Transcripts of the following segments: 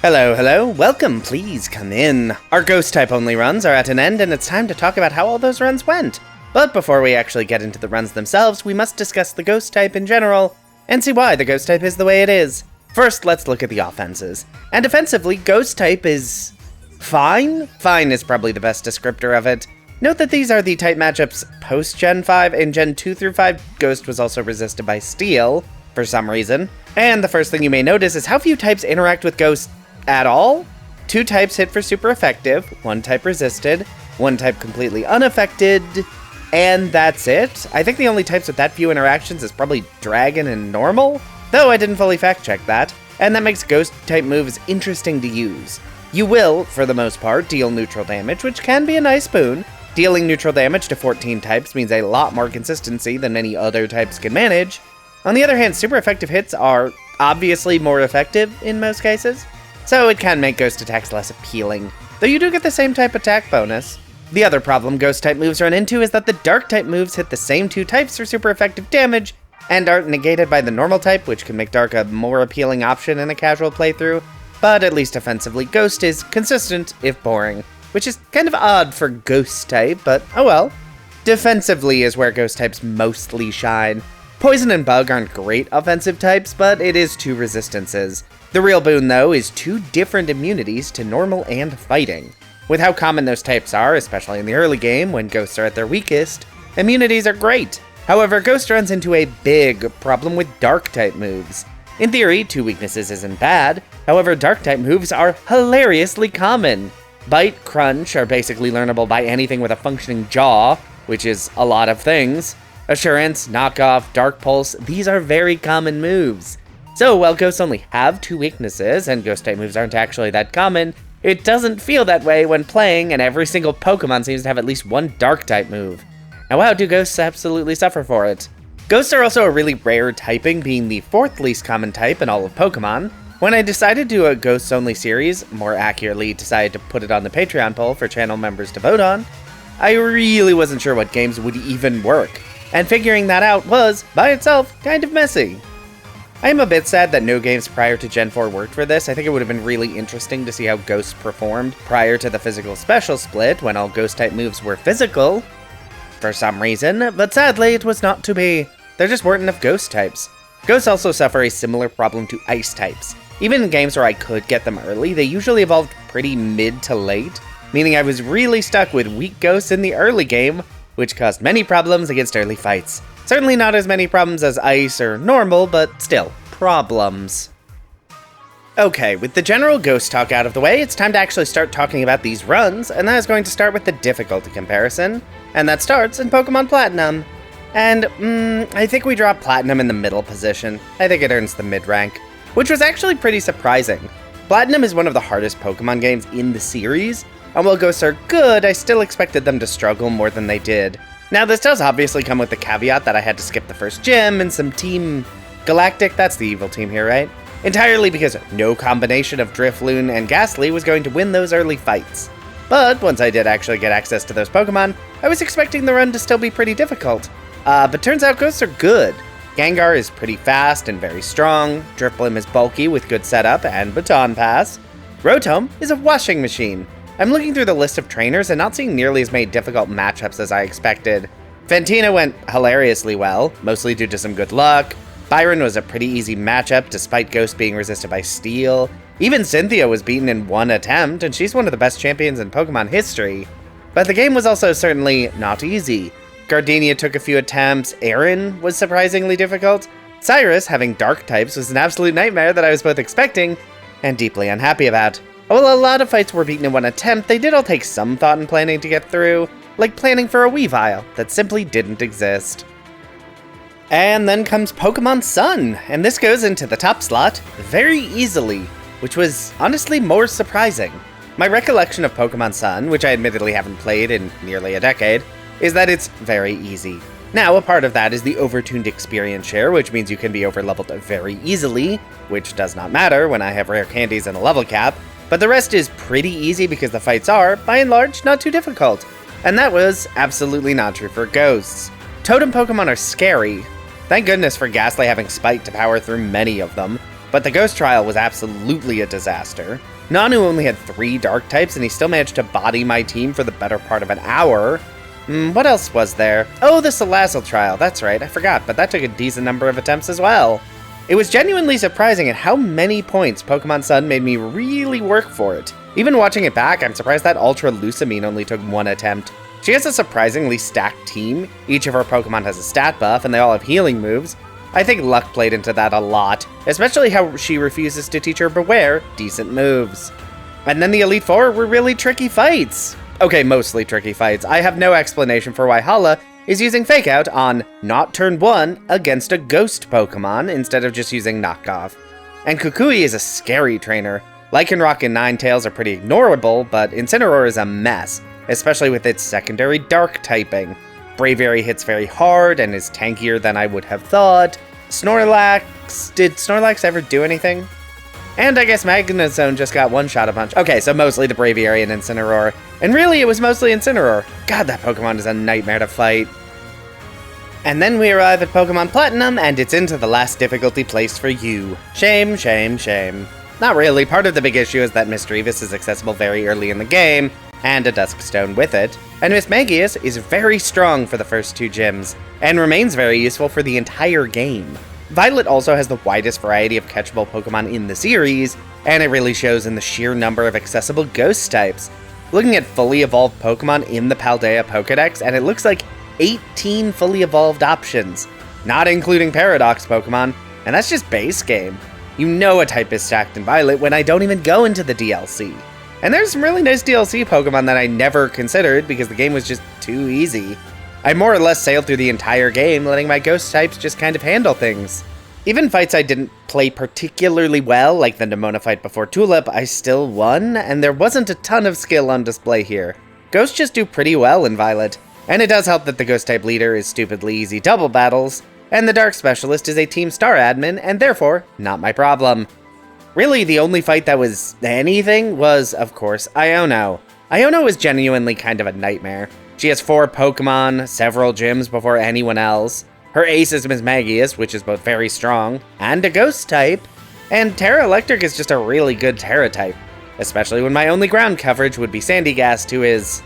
Hello, welcome, please come in. Our ghost type only runs are at an end and it's time to talk about how all those runs went. But before we actually get into the runs themselves, we must discuss the ghost type in general and see why the ghost type is the way it is. First, let's look at the offenses. And defensively, ghost type is fine? Fine is probably the best descriptor of it. Note that these are the type matchups post-Gen 5. In Gen 2 through 5, Ghost was also resisted by Steel, for some reason. And the first thing you may notice is how few types interact with Ghost at all. 2 types hit for super effective, 1 type resisted, 1 type completely unaffected, and that's it. I think the only types with that few interactions is probably Dragon and Normal, though I didn't fully fact check that, and that makes Ghost type moves interesting to use. You will, for the most part, deal neutral damage, which can be a nice boon. Dealing neutral damage to 14 types means a lot more consistency than many other types can manage. On the other hand, super effective hits are obviously more effective in most cases, so it can make Ghost attacks less appealing, though you do get the same type attack bonus. The other problem Ghost type moves run into is that the Dark type moves hit the same 2 types for super effective damage, and aren't negated by the normal type, which can make Dark a more appealing option in a casual playthrough, but at least offensively, Ghost is consistent, if boring, which is kind of odd for Ghost type, but oh well. Defensively is where Ghost types mostly shine. Poison and Bug aren't great offensive types, but it is 2 resistances. The real boon, though, is 2 different immunities to normal and fighting. With how common those types are, especially in the early game, when Ghosts are at their weakest, immunities are great. However, Ghost runs into a big problem with Dark-type moves. In theory, 2 weaknesses isn't bad, however, Dark-type moves are hilariously common. Bite, Crunch are basically learnable by anything with a functioning jaw, which is a lot of things. Assurance, Knockoff, Dark Pulse, these are very common moves. So while Ghosts only have 2 weaknesses, and Ghost-type moves aren't actually that common, it doesn't feel that way when playing, and every single Pokemon seems to have at least 1 Dark-type move. Now wow, do Ghosts absolutely suffer for it. Ghosts are also a really rare typing, being the 4th least common type in all of Pokemon. When I decided to do a Ghosts-only series, more accurately decided to put it on the Patreon poll for channel members to vote on, I really wasn't sure what games would even work, and figuring that out was, by itself, kind of messy. I am a bit sad that no games prior to Gen 4 worked for this. I think it would have been really interesting to see how Ghosts performed prior to the physical special split, when all Ghost-type moves were physical, for some reason, but sadly it was not to be. There just weren't enough Ghost types. Ghosts also suffer a similar problem to Ice types. Even in games where I could get them early, they usually evolved pretty mid to late, meaning I was really stuck with weak Ghosts in the early game, which caused many problems against early fights. Certainly not as many problems as Ice or Normal, but still, problems. Okay, with the general Ghost talk out of the way, it's time to actually start talking about these runs, and that is going to start with the difficulty comparison, and that starts in Pokemon Platinum. And, I think we drop Platinum in the middle position. I think it earns the mid-rank, which was actually pretty surprising. Platinum is one of the hardest Pokemon games in the series, and while Ghosts are good, I still expected them to struggle more than they did. Now, this does obviously come with the caveat that I had to skip the first gym and some Team Galactic, that's the evil team here, right? Entirely because no combination of Drifloon and Ghastly was going to win those early fights. But once I did actually get access to those Pokemon, I was expecting the run to still be pretty difficult. But turns out Ghosts are good. Gengar is pretty fast and very strong, Drifblim is bulky with good setup and Baton Pass. Rotom is a washing machine. I'm looking through the list of trainers and not seeing nearly as many difficult matchups as I expected. Fantina went hilariously well, mostly due to some good luck. Byron was a pretty easy matchup despite Ghost being resisted by Steel. Even Cynthia was beaten in 1 attempt, and she's one of the best champions in Pokemon history. But the game was also certainly not easy. Gardenia took a few attempts, Aaron was surprisingly difficult. Cyrus, having dark types, was an absolute nightmare that I was both expecting and deeply unhappy about. While a lot of fights were beaten in 1 attempt, they did all take some thought and planning to get through, like planning for a Weavile that simply didn't exist. And then comes Pokemon Sun, and this goes into the top slot very easily, which was honestly more surprising. My recollection of Pokemon Sun, which I admittedly haven't played in nearly a decade, is that it's very easy. Now, a part of that is the overtuned experience share, which means you can be overleveled very easily, which does not matter when I have rare candies and a level cap, but the rest is pretty easy because the fights are, by and large, not too difficult. And that was absolutely not true for Ghosts. Totem Pokemon are scary. Thank goodness for Ghastly having Spike to power through many of them. but the Ghost Trial was absolutely a disaster. Nanu only had 3 dark types, and he still managed to body my team for the better part of an hour. What else was there? Oh, the Salazzle Trial, that's right, I forgot, but that took a decent number of attempts as well. It was genuinely surprising at how many points Pokemon Sun made me really work for it. Even watching it back, I'm surprised that Ultra Lusamine only took 1 attempt. She has a surprisingly stacked team. Each of her Pokemon has a stat buff, and they all have healing moves. I think luck played into that a lot, especially how she refuses to teach her Beware decent moves. And then the Elite Four were really tricky fights. Okay, mostly tricky fights. I have no explanation for why Hala is using Fake Out on not turn 1 against a Ghost Pokemon instead of just using Knockoff. And Kukui is a scary trainer. Lycanroc and Ninetales are pretty ignorable, but Incineroar is a mess, especially with its secondary Dark typing. Braviary hits very hard and is tankier than I would have thought. Snorlax... Did Snorlax ever do anything? And I guess Magnezone just got one-shot a bunch. Okay, so mostly the Braviary and Incineroar. And really, it was mostly Incineroar. God, that Pokemon is a nightmare to fight. And then we arrive at Pokemon Platinum, and it's into the last difficulty place for you. Shame, shame, shame. Not really. Part of the big issue is that Misdreavus is accessible very early in the game, and a Duskstone with it. And Mismagius is very strong for the first 2 gyms, and remains very useful for the entire game. Violet also has the widest variety of catchable Pokemon in the series, and it really shows in the sheer number of accessible Ghost types. Looking at fully evolved Pokemon in the Paldea Pokédex, and it looks like 18 fully evolved options, not including Paradox Pokemon, and that's just base game. You know a type is stacked in Violet when I don't even go into the DLC. And there's some really nice DLC Pokemon that I never considered because the game was just too easy. I more or less sailed through the entire game, letting my Ghost types just kind of handle things. Even fights I didn't play particularly well, like the Nemona fight before Tulip, I still won, and there wasn't a ton of skill on display here. Ghosts just do pretty well in Violet. And it does help that the Ghost-type leader is stupidly easy double battles, and the Dark Specialist is a Team Star admin, and therefore, not my problem. Really, the only fight that was anything was, of course, Iono. Iono is genuinely kind of a nightmare. She has 4 Pokemon, several gyms before anyone else. Her ace is Mismagius, which is both very strong, and a Ghost-type. And Terra Electric is just a really good Terra-type, especially when my only ground coverage would be Sandygast, who is...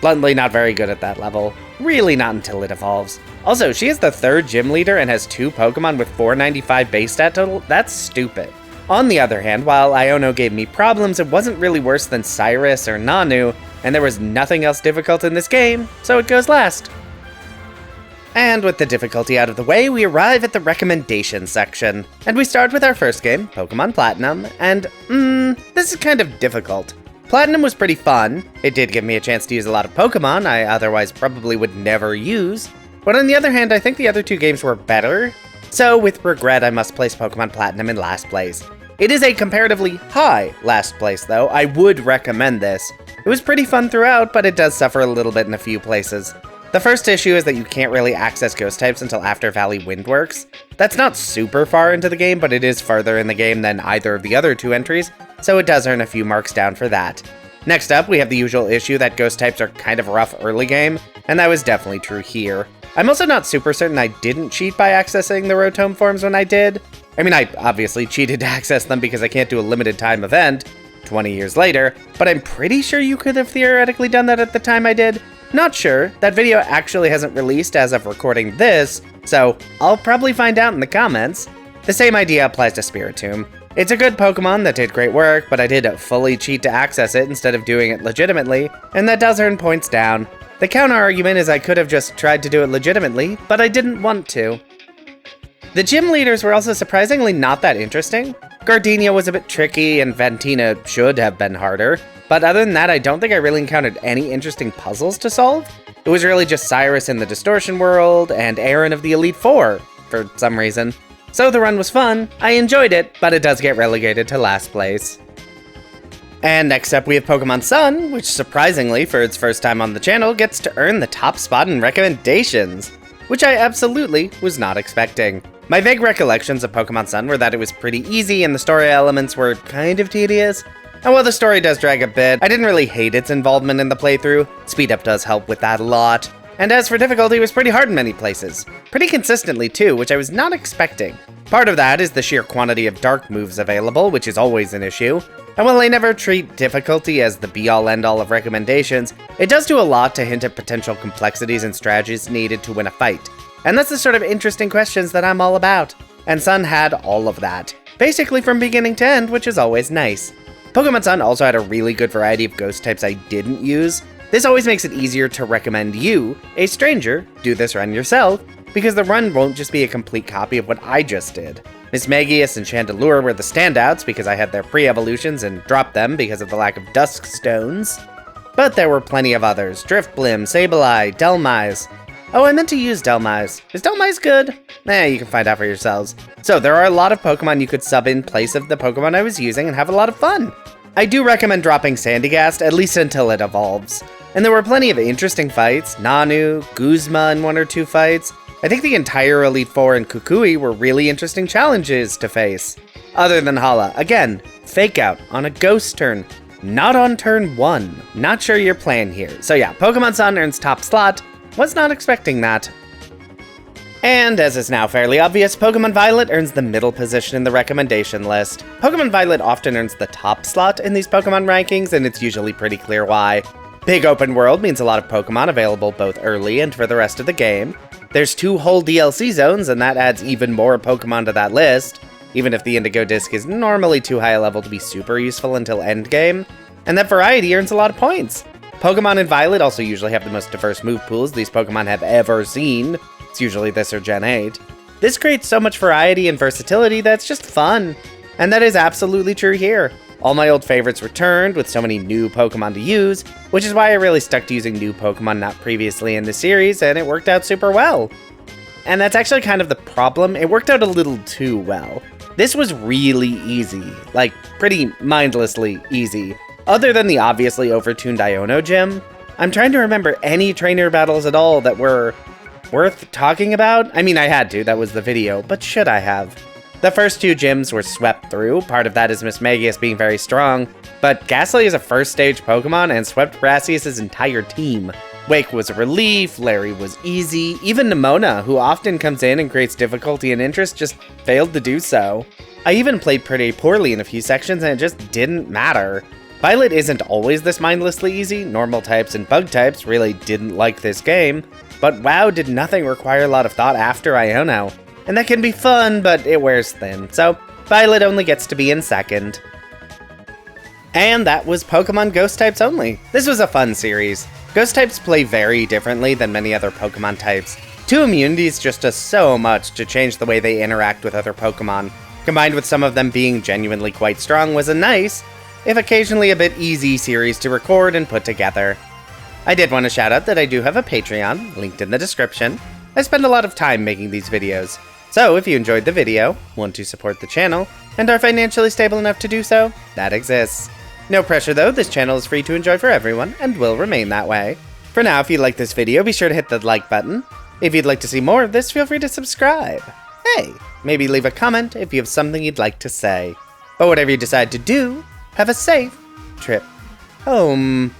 bluntly not very good at that level. Really not until it evolves. Also, she is the 3rd gym leader and has 2 Pokemon with 495 base stat total. That's stupid. On the other hand, while Iono gave me problems, it wasn't really worse than Cyrus or Nanu, and there was nothing else difficult in this game, so it goes last. And with the difficulty out of the way, we arrive at the recommendation section. And we start with our first game, Pokemon Platinum, and this is kind of difficult. Platinum was pretty fun. It did give me a chance to use a lot of Pokemon I otherwise probably would never use. But on the other hand, I think the other 2 games were better. So with regret, I must place Pokemon Platinum in last place. It is a comparatively high last place though. I would recommend this. It was pretty fun throughout, but it does suffer a little bit in a few places. The first issue is that you can't really access Ghost types until after Valley Windworks. That's not super far into the game, but it is farther in the game than either of the other 2 entries, so it does earn a few marks down for that. Next up, we have the usual issue that Ghost types are kind of rough early game, and that was definitely true here. I'm also not super certain I didn't cheat by accessing the Rotom forms when I did. I mean, I obviously cheated to access them because I can't do a limited time event 20 years later, but I'm pretty sure you could have theoretically done that at the time I did. Not sure. That video actually hasn't released as of recording this, so I'll probably find out in the comments. The same idea applies to Spiritomb. It's a good Pokemon that did great work, but I did fully cheat to access it instead of doing it legitimately, and that does earn points down. The counter-argument is I could have just tried to do it legitimately, but I didn't want to. The gym leaders were also surprisingly not that interesting. Gardenia was a bit tricky, and Ventina should have been harder, but other than that, I don't think I really encountered any interesting puzzles to solve. It was really just Cyrus in the Distortion World, and Aaron of the Elite Four, for some reason. So the run was fun, I enjoyed it, but it does get relegated to last place. And next up we have Pokemon Sun, which surprisingly, for its first time on the channel, gets to earn the top spot in recommendations, which I absolutely was not expecting. My vague recollections of Pokemon Sun were that it was pretty easy and the story elements were kind of tedious. And while the story does drag a bit, I didn't really hate its involvement in the playthrough. Speed up does help with that a lot. And as for difficulty, it was pretty hard in many places. Pretty consistently too, which I was not expecting. Part of that is the sheer quantity of dark moves available, which is always an issue. And while I never treat difficulty as the be-all end-all of recommendations, it does do a lot to hint at potential complexities and strategies needed to win a fight. And that's the sort of interesting questions that I'm all about. And Sun had all of that. Basically from beginning to end, which is always nice. Pokemon Sun also had a really good variety of ghost types I didn't use. This always makes it easier to recommend you, a stranger, do this run yourself, because the run won't just be a complete copy of what I just did. Mismagius and Chandelure were the standouts because I had their pre-evolutions and dropped them because of the lack of Dusk Stones. But there were plenty of others: Drifblim, Sableye, Delmise. Oh, I meant to use Delmise. Is Delmise good? You can find out for yourselves. So there are a lot of Pokemon you could sub in place of the Pokemon I was using and have a lot of fun. I do recommend dropping Sandygast, at least until it evolves. And there were plenty of interesting fights: Nanu, Guzma in 1 or 2 fights. I think the entire Elite Four and Kukui were really interesting challenges to face. Other than Hala, again, Fake Out on a Ghost turn, not on turn 1. Not sure your plan here. So yeah, Pokemon Sun earns top slot. Was not expecting that. And as is now fairly obvious, Pokemon Violet earns the middle position in the recommendation list. Pokemon Violet often earns the top slot in these Pokemon rankings, and it's usually pretty clear why. Big open world means a lot of Pokemon available both early and for the rest of the game. There's 2 whole DLC zones, and that adds even more Pokemon to that list, even if the Indigo Disc is normally too high a level to be super useful until endgame. And that variety earns a lot of points. Pokemon in Violet also usually have the most diverse move pools these Pokemon have ever seen. It's usually this or Gen 8. This creates so much variety and versatility that's just fun. And that is absolutely true here. All my old favorites returned with so many new Pokemon to use, which is why I really stuck to using new Pokemon not previously in the series, and it worked out super well. And that's actually kind of the problem. It worked out a little too well. This was really easy, like pretty mindlessly easy. Other than the obviously overtuned Iono gym, I'm trying to remember any trainer battles at all that were worth talking about. I mean, I had to, that was the video, but should I have? The first 2 gyms were swept through. Part of that is Mismagius being very strong, but Ghastly is a first stage Pokemon and swept Brassius' entire team. Wake was a relief, Larry was easy, even Nimona, who often comes in and creates difficulty and interest, just failed to do so. I even played pretty poorly in a few sections and it just didn't matter. Violet isn't always this mindlessly easy. Normal types and bug types really didn't like this game, but WoW did nothing require a lot of thought after Iono. And that can be fun, but it wears thin, so Violet only gets to be in second. And that was Pokemon Ghost types only. This was a fun series. Ghost types play very differently than many other Pokemon types. 2 immunities just does so much to change the way they interact with other Pokemon. Combined with some of them being genuinely quite strong was a nice, if occasionally a bit easy series to record and put together. I did want to shout out that I do have a Patreon, linked in the description. I spend a lot of time making these videos. So if you enjoyed the video, want to support the channel, and are financially stable enough to do so, that exists. No pressure though, this channel is free to enjoy for everyone, and will remain that way. For now, if you like this video, be sure to hit the like button. If you'd like to see more of this, feel free to subscribe. Hey, maybe leave a comment if you have something you'd like to say. But whatever you decide to do, have a safe trip home.